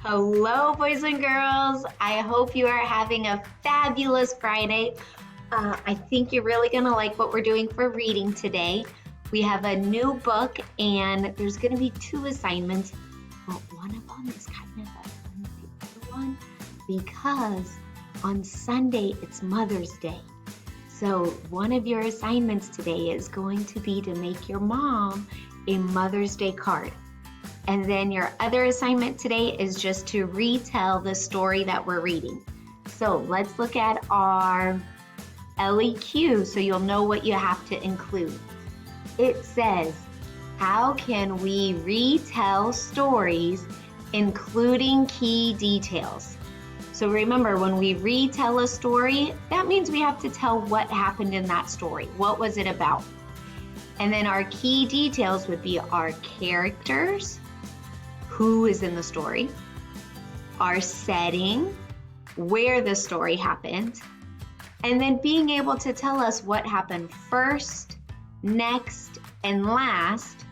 Hello, boys and girls. I hope you are having a fabulous Friday. I think you're really going to like what we're doing for reading today. We have a new book, and there's going to be two assignments, but one of them is kind of a unusual one because on Sunday it's Mother's Day. So one of your assignments today is going to be to make your mom a Mother's Day card. And then your other assignment today is just to retell the story that we're reading. So let's look at our LEQ so you'll know what you have to include. It says, how can we retell stories including key details? So remember, when we retell a story, that means we have to tell what happened in that story. What was it about? And then our key details would be our characters, who is in the story, our setting, where the story happened, and then being able to tell us what happened first, next, and last.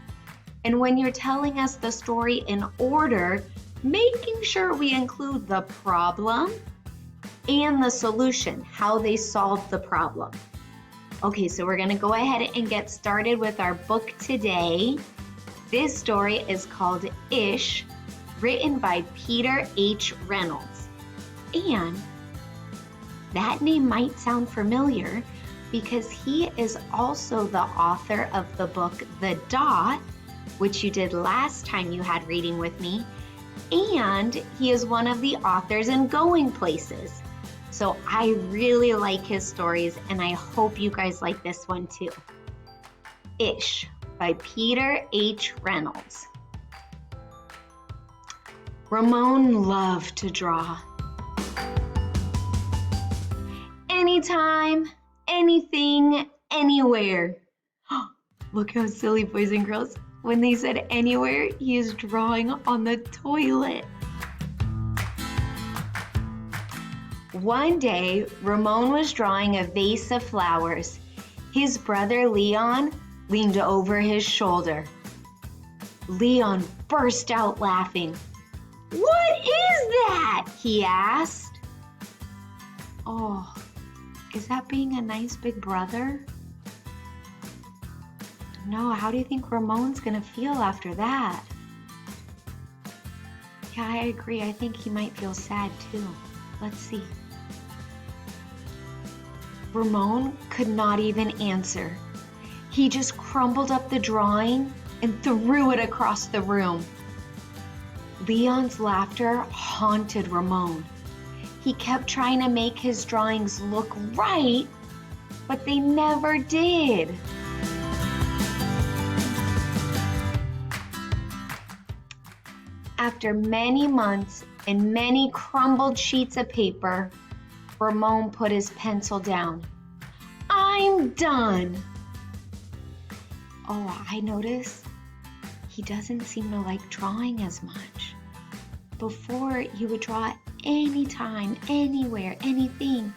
And when you're telling us the story in order, making sure we include the problem and the solution, how they solved the problem. Okay, so we're gonna go ahead and get started with our book today. This story is called Ish, written by Peter H. Reynolds. And that name might sound familiar because he is also the author of the book The Dot, which you did last time you had reading with me, and he is one of the authors in Going Places. So I really like his stories, and I hope you guys like this one too. Ish by Peter H. Reynolds. Ramon loved to draw. Anytime, anything, anywhere. Look how silly, boys and girls. When they said anywhere, he is drawing on the toilet. One day, Ramon was drawing a vase of flowers. His brother Leon leaned over his shoulder. Leon burst out laughing. "What is that?" he asked. "Oh, is that being a nice big brother?" No, how do you think Ramon's gonna feel after that? Yeah, I agree. I think he might feel sad too. Let's see. Ramon could not even answer. He just crumpled up the drawing and threw it across the room. Leon's laughter haunted Ramon. He kept trying to make his drawings look right, but they never did. After many months and many crumbled sheets of paper, Ramon put his pencil down. "I'm done." Oh, I noticed he doesn't seem to like drawing as much. Before, he would draw anytime, anywhere, anything.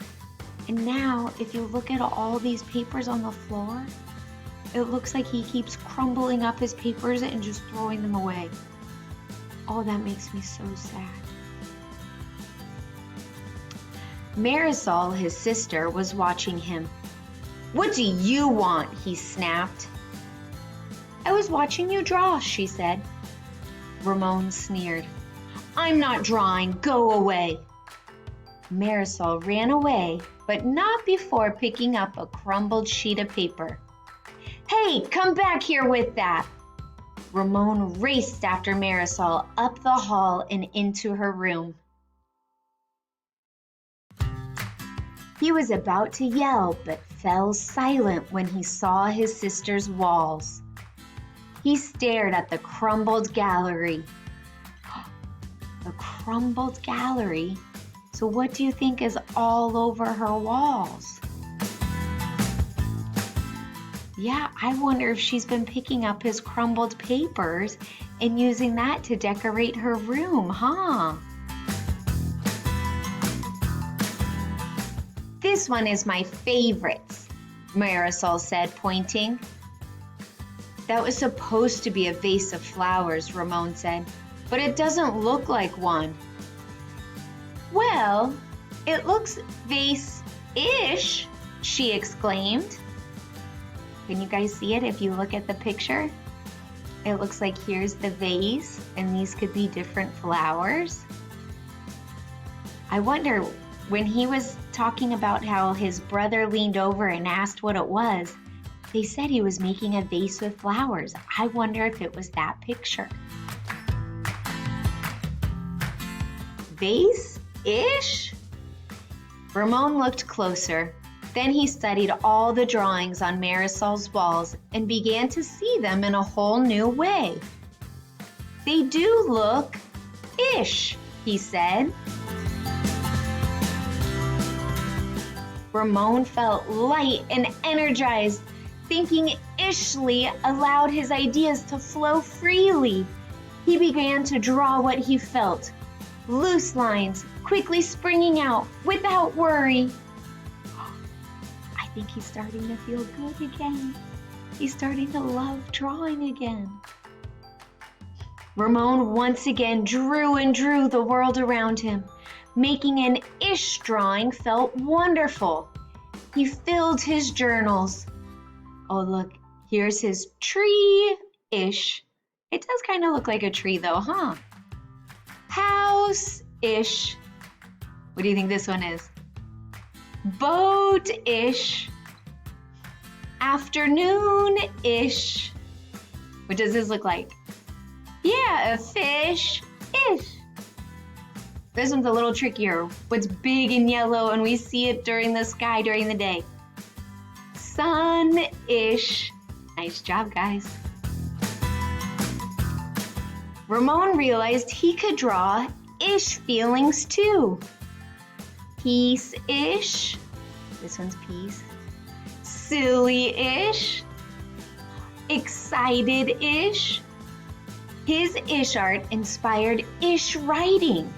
And now, if you look at all these papers on the floor, it looks like he keeps crumbling up his papers and just throwing them away. Oh, that makes me so sad. Marisol, his sister, was watching him. "What do you want?" he snapped. "I was watching you draw," she said. Ramon sneered. "I'm not drawing. Go away." Marisol ran away, but not before picking up a crumbled sheet of paper. "Hey, come back here with that." Ramon raced after Marisol up the hall and into her room. He was about to yell, but fell silent when he saw his sister's walls. He stared at the crumbled gallery. The crumbled gallery? So what do you think is all over her walls? Yeah, I wonder if she's been picking up his crumbled papers and using that to decorate her room, huh? "This one is my favorite," Marisol said, pointing. "That was supposed to be a vase of flowers," Ramon said, "but it doesn't look like one. Well, it looks vase-ish, she exclaimed. Can you guys see it if you look at the picture? It looks like here's the vase, and these could be different flowers. I wonder, when he was talking about how his brother leaned over and asked what it was, they said he was making a vase with flowers. I wonder if it was that picture. Vase-ish? Ramon looked closer. Then he studied all the drawings on Marisol's walls and began to see them in a whole new way. They do look ish, he said. Ramon felt light and energized. Thinking ishly allowed his ideas to flow freely. He began to draw what he felt. Loose lines, quickly springing out without worry. I think he's starting to feel good again. He's starting to love drawing again. Ramon once again drew and drew the world around him. Making an ish drawing felt wonderful. He filled his journals. Oh, look, here's his tree-ish. It does kind of look like a tree though, huh? House-ish. What do you think this one is? Boat-ish. Afternoon-ish. What does this look like? Yeah, a fish-ish. This one's a little trickier. What's big and yellow and we see it during the sky during the day? Sun-ish. Nice job, guys. Ramon realized he could draw ish feelings too. Peace-ish. This one's peace. Silly-ish. Excited-ish. His ish art inspired ish writing.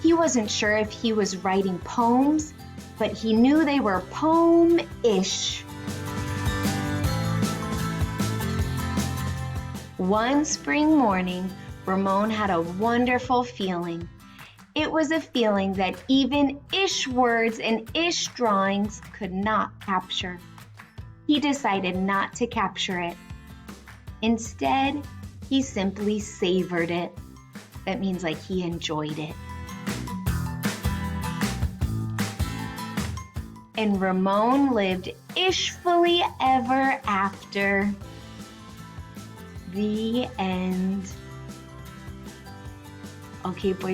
He wasn't sure if he was writing poems, but he knew they were poem-ish. One spring morning, Ramon had a wonderful feeling. It was a feeling that even ish words and ish drawings could not capture. He decided not to capture it. Instead, he simply savored it. That means like he enjoyed it. And Ramon lived ishfully ever after. The end. Okay, boys.